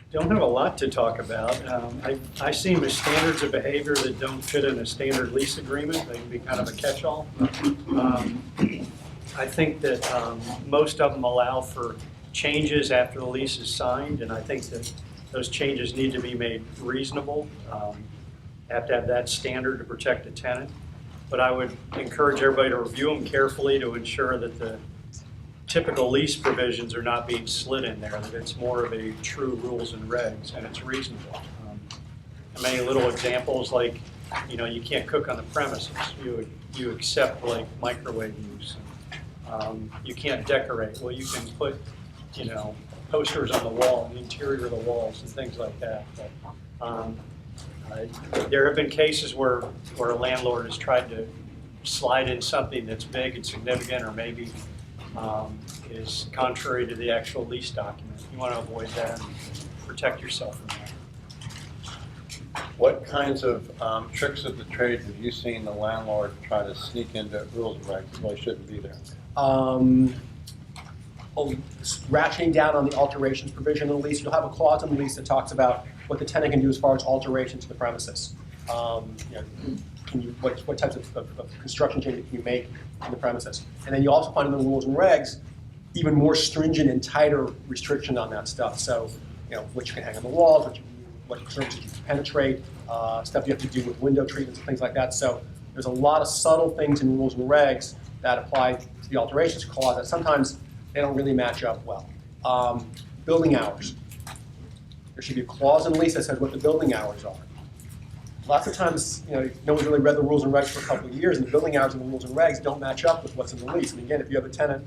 Don't have a lot to talk about. I see them as standards of behavior that don't fit in a standard lease agreement. They can be kind of a catch-all. I think that most of them allow for changes after the lease is signed, and I think that those changes need to be made reasonable. Have to have that standard to protect the tenant. But I would encourage everybody to review them carefully to ensure that the typical lease provisions are not being slid in there, that it's more of a true rules and regs, and it's reasonable. Many little examples like, you can't cook on the premises. You accept like microwave use. You can't decorate. Well, you can put, posters on the wall, in the interior of the walls and things like that. But, there have been cases where a landlord has tried to slide in something that's big and significant, or maybe is contrary to the actual lease document. You want to avoid that and protect yourself from that. What kinds of tricks of the trade have you seen the landlord try to sneak into rules and regs that really shouldn't be there? Ratcheting down on the alterations provision in the lease. You'll have a clause in the lease that talks about what the tenant can do as far as alterations to the premises. What types of construction changes can you make in the premises? And then you also find in the rules and regs even more stringent and tighter restriction on that stuff. So, what you can hang on the walls, what surfaces you can penetrate, stuff you have to do with window treatments and things like that. So there's a lot of subtle things in rules and regs that apply to the alterations clause that sometimes they don't really match up well. Building hours. There should be a clause in the lease that says what the building hours are. Lots of times, no one's really read the rules and regs for a couple of years, and the building hours and the rules and regs don't match up with what's in the lease. And again, if you have a tenant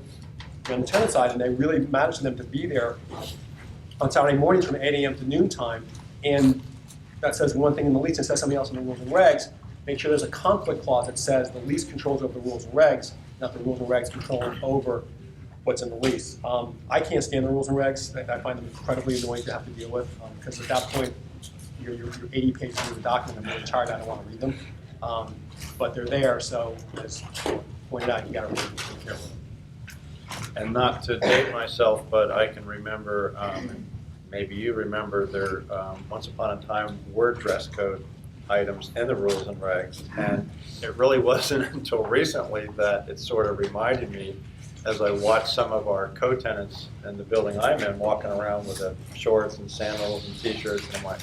on the tenant side and they really manage them to be there on Saturday mornings from 8 a.m. to noon time, and that says one thing in the lease and says something else in the rules and regs, make sure there's a conflict clause that says the lease controls over the rules and regs, not the rules and regs controlling over what's in the lease. I can't stand the rules and regs. I find them incredibly annoying to have to deal with because at that point, you're 80 pages of the document. I'm really tired. I don't want to read them. But they're there, so as pointed out, you got to read them carefully. And not to date myself, but I can remember, maybe you remember, there once upon a time were dress code items in the rules and regs, and it really wasn't until recently that it sort of reminded me, as I watched some of our co-tenants in the building I'm in walking around with shorts and sandals and t-shirts, and I'm like,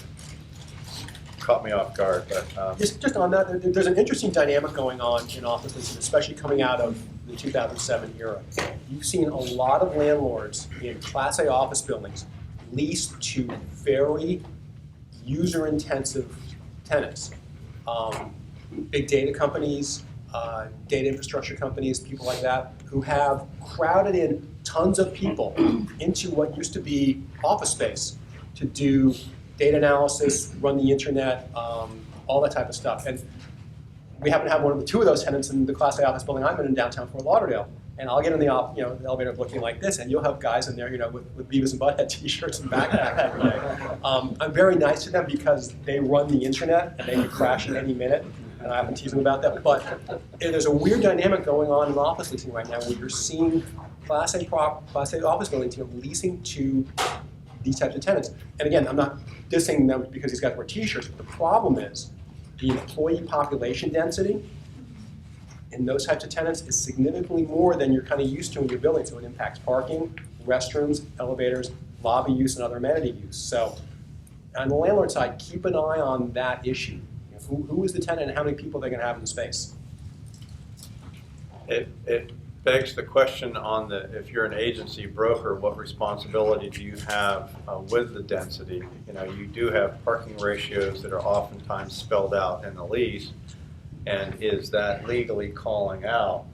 caught me off guard. But just on that, there's an interesting dynamic going on in offices, especially coming out of the 2007 era. You've seen a lot of landlords in Class A office buildings lease to very user-intensive tenants. Big data companies, data infrastructure companies, people like that, who have crowded in tons of people into what used to be office space to do data analysis, run the internet, all that type of stuff. And we happen to have two of those tenants in the Class A office building I'm in downtown Fort Lauderdale. And I'll get in the elevator looking like this, and you'll have guys in there, with Beavis and Butthead t-shirts and backpacks every day. I'm very nice to them because they run the internet and they could crash at any minute. And I haven't teased them about that. But there's a weird dynamic going on in office leasing right now where you're seeing Class A office buildings leasing to these types of tenants. And again, I'm not dissing them because these guys wear t-shirts, but the problem is the employee population density in those types of tenants is significantly more than you're kind of used to in your building. So it impacts parking, restrooms, elevators, lobby use, and other amenity use. So on the landlord side, keep an eye on that issue. Who is the tenant and how many people they're going to have in the space? it begs the question on if you're an agency broker, what responsibility do you have with the density? You do have parking ratios that are oftentimes spelled out in the lease, and is that legally calling out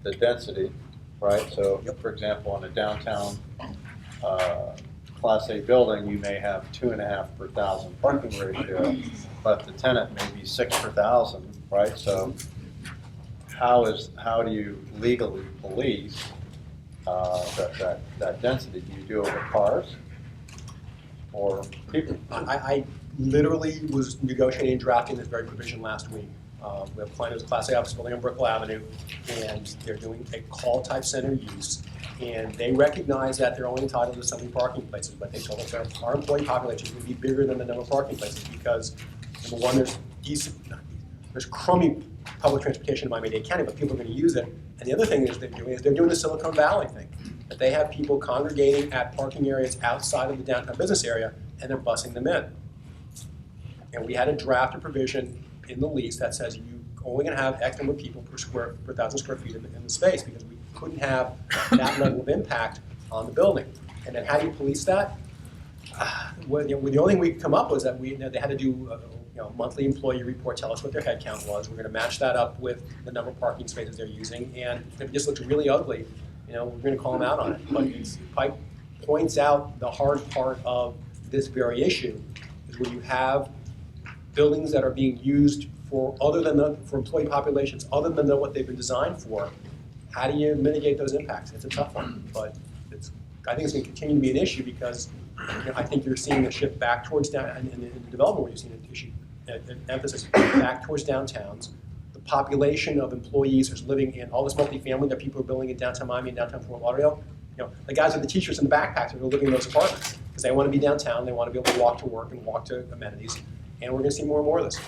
the density, right? So, for example, in a downtown Class A building, you may have 2.5 per thousand parking ratio, but the tenant may be 6 per thousand, right? So how do you legally police that density? Do you do it with cars or people? I literally was negotiating and drafting this very provision last week. We have Klein, there's a Class A office building on Brickell Avenue, and they're doing a call-type center use. And they recognize that they're only entitled to so many parking places, but they told us that our employee population would be bigger than the number of parking places because, number one, there's crummy public transportation in Miami-Dade County, but people are going to use it. And the other thing is they're doing the Silicon Valley thing, that they have people congregating at parking areas outside of the downtown business area, and they're busing them in. And we had a draft provision in the lease that says you only going to have X number of people per 1,000 square feet in the space because we couldn't have that level of impact on the building. And then how do you police that? The only thing we could come up was that they had to do a monthly employee report, tell us what their head count was. We're going to match that up with the number of parking spaces they're using. And if it just looks really ugly, we're going to call them out on it. But it points out the hard part of this very issue is where you have buildings that are being used for for employee populations other than what they've been designed for. How do you mitigate those impacts? It's a tough one, but I think it's going to continue to be an issue because I think you're seeing a shift back towards in the development where you're seeing an emphasis back towards downtowns. The population of employees who's living in all this multifamily that people are building in downtown Miami and downtown Fort Lauderdale, the guys with the t-shirts and the backpacks are living in those apartments because they want to be downtown, they want to be able to walk to work and walk to amenities, and we're going to see more and more of this.